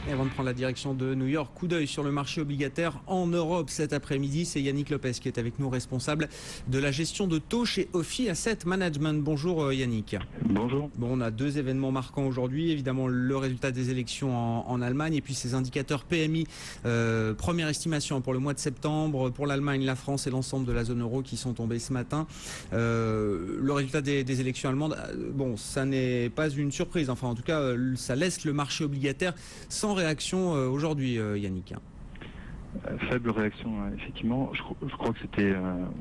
Et avant de prendre la direction de New York, coup d'œil sur le marché obligataire en Europe cet après-midi. C'est Yannick Lopez qui est avec nous, responsable de la gestion de taux chez Ophi Asset Management. Bonjour Yannick. Bonjour. Bon, on a deux événements marquants aujourd'hui. Évidemment, le résultat des élections en Allemagne et puis ces indicateurs PMI. Première estimation pour le mois de septembre pour l'Allemagne, la France et l'ensemble de la zone euro qui sont tombés ce matin. Le résultat des élections allemandes, bon, ça n'est pas une surprise. Enfin, en tout cas, ça laisse le marché obligataire sans réaction aujourd'hui, Yannick. Faible réaction, effectivement. Je crois que c'était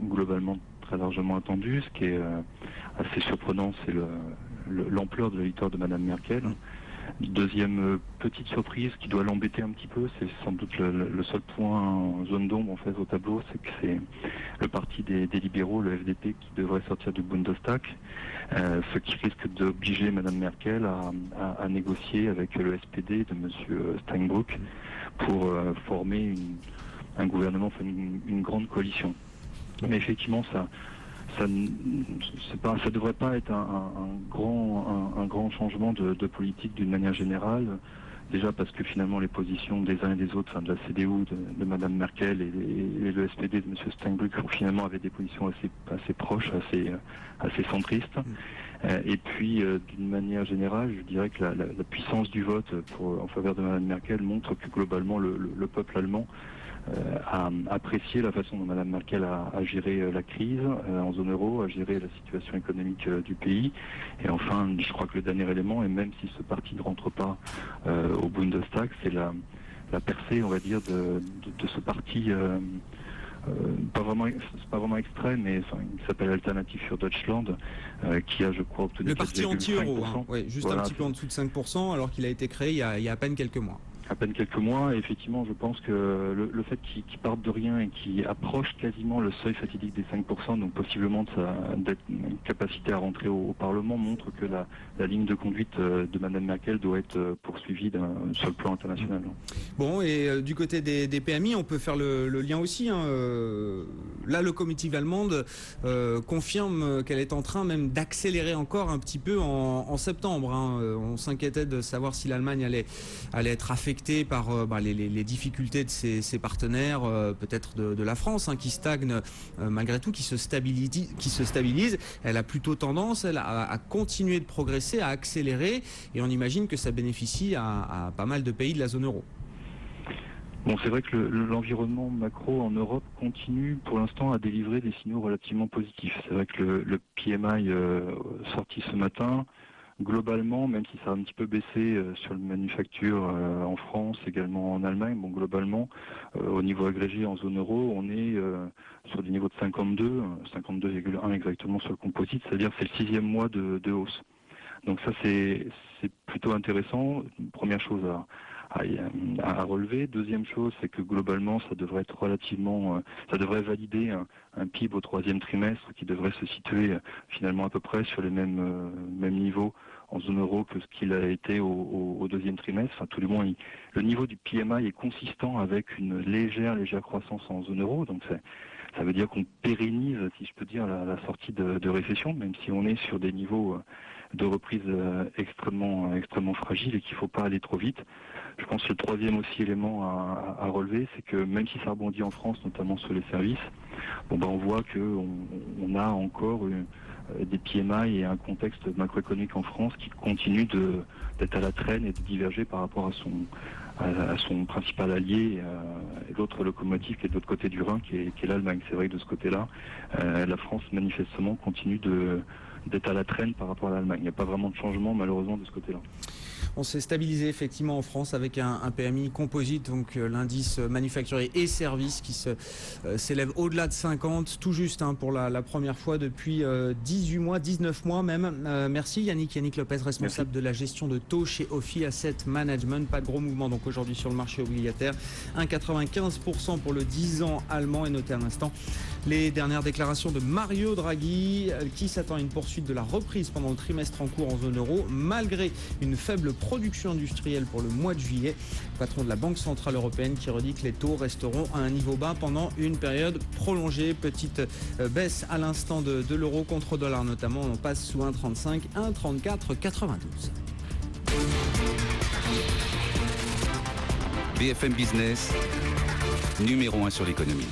globalement très largement attendu. Ce qui est assez surprenant, c'est l'ampleur de la victoire de Madame Merkel. Deuxième petite surprise qui doit l'embêter un petit peu, c'est sans doute le seul point en zone d'ombre en fait au tableau, c'est que c'est le parti des libéraux, le FDP, qui devrait sortir du Bundestag, ce qui risque d'obliger Madame Merkel à négocier avec le SPD de Monsieur Steinbrück pour former un gouvernement, enfin une grande coalition. Mais effectivement, ça devrait pas être un grand changement de politique d'une manière générale. Déjà parce que finalement les positions des uns et des autres, enfin de la CDU, de Madame Merkel et le SPD de Monsieur Steinbrück, finalement avaient des positions assez proches, assez centristes. Et puis d'une manière générale, je dirais que la puissance du vote en faveur de Madame Merkel montre que globalement le peuple allemand a apprécié la façon dont Mme Merkel a géré la crise en zone euro, a géré la situation économique du pays. Et enfin, je crois que le dernier élément, et même si ce parti ne rentre pas au Bundestag, c'est la percée, on va dire, de ce parti, c'est pas vraiment extrême, mais qui s'appelle Alternative für Deutschland, qui a, je crois, obtenu le parti anti-euro, juste voilà, un petit peu en dessous de 5%, alors qu'il a été créé il y a à peine quelques mois. À peine quelques mois, et effectivement, je pense que le fait qu'il parte de rien et qu'il approche quasiment le seuil fatidique des 5%, donc possiblement d'être une capacité à rentrer au Parlement, montre que la ligne de conduite de Mme Merkel doit être poursuivie sur le plan international. Bon, et du côté des PMI, on peut faire le lien aussi. La locomotive allemande confirme qu'elle est en train même d'accélérer encore un petit peu en septembre. On s'inquiétait de savoir si l'Allemagne allait être affectée par les difficultés de ses partenaires, peut-être de la France, qui stagne malgré tout, qui se stabilise. Elle a plutôt tendance à continuer de progresser, à accélérer, et on imagine que ça bénéficie à pas mal de pays de la zone euro. Bon, c'est vrai que l'environnement macro en Europe continue pour l'instant à délivrer des signaux relativement positifs. C'est vrai que le PMI sorti ce matin, globalement, même si ça a un petit peu baissé sur le manufacture en France, également en Allemagne, bon, globalement, au niveau agrégé en zone euro, on est sur des niveaux de 52,1 exactement sur le composite, c'est-à-dire c'est le 6e mois de hausse. Donc ça, c'est plutôt intéressant. Première chose à relever. Deuxième chose, c'est que globalement, ça devrait être ça devrait valider un PIB au 3e trimestre qui devrait se situer finalement à peu près sur les mêmes niveaux en zone euro que ce qu'il a été au 2e trimestre. Enfin, tout le moins, le niveau du PMI est consistant avec une légère croissance en zone euro. Donc ça veut dire qu'on pérennise, si je peux dire, la sortie de récession, même si on est sur des niveaux de reprise extrêmement fragiles et qu'il ne faut pas aller trop vite. Je pense que le troisième aussi élément à relever, c'est que même si ça rebondit en France, notamment sur les services, on voit qu'on a encore des PMI et un contexte macroéconomique en France qui continue d'être à la traîne et de diverger par rapport à son principal allié, l'autre locomotive qui est de l'autre côté du Rhin, qui est l'Allemagne. C'est vrai que de ce côté-là, la France manifestement continue d'être à la traîne par rapport à l'Allemagne. Il n'y a pas vraiment de changement malheureusement de ce côté-là. On s'est stabilisé effectivement en France avec un PMI composite, donc l'indice manufacturier et services qui s'élève au-delà de 50, tout juste pour la première fois depuis 19 mois même. Merci Yannick Lopez, responsable de la gestion de taux chez Ophi Asset Management. Pas de gros mouvement donc aujourd'hui sur le marché obligataire. 1,95% pour le 10 ans allemand, et notez à l'instant les dernières déclarations de Mario Draghi qui s'attend à une poursuite de la reprise pendant le trimestre en cours en zone euro malgré une faible production industrielle pour le mois de juillet. Patron de la Banque Centrale Européenne qui redit que les taux resteront à un niveau bas pendant une période prolongée. Petite baisse à l'instant de l'euro contre dollar notamment. On passe sous 1,35, 1,34,92. BFM Business, numéro 1 sur l'économie.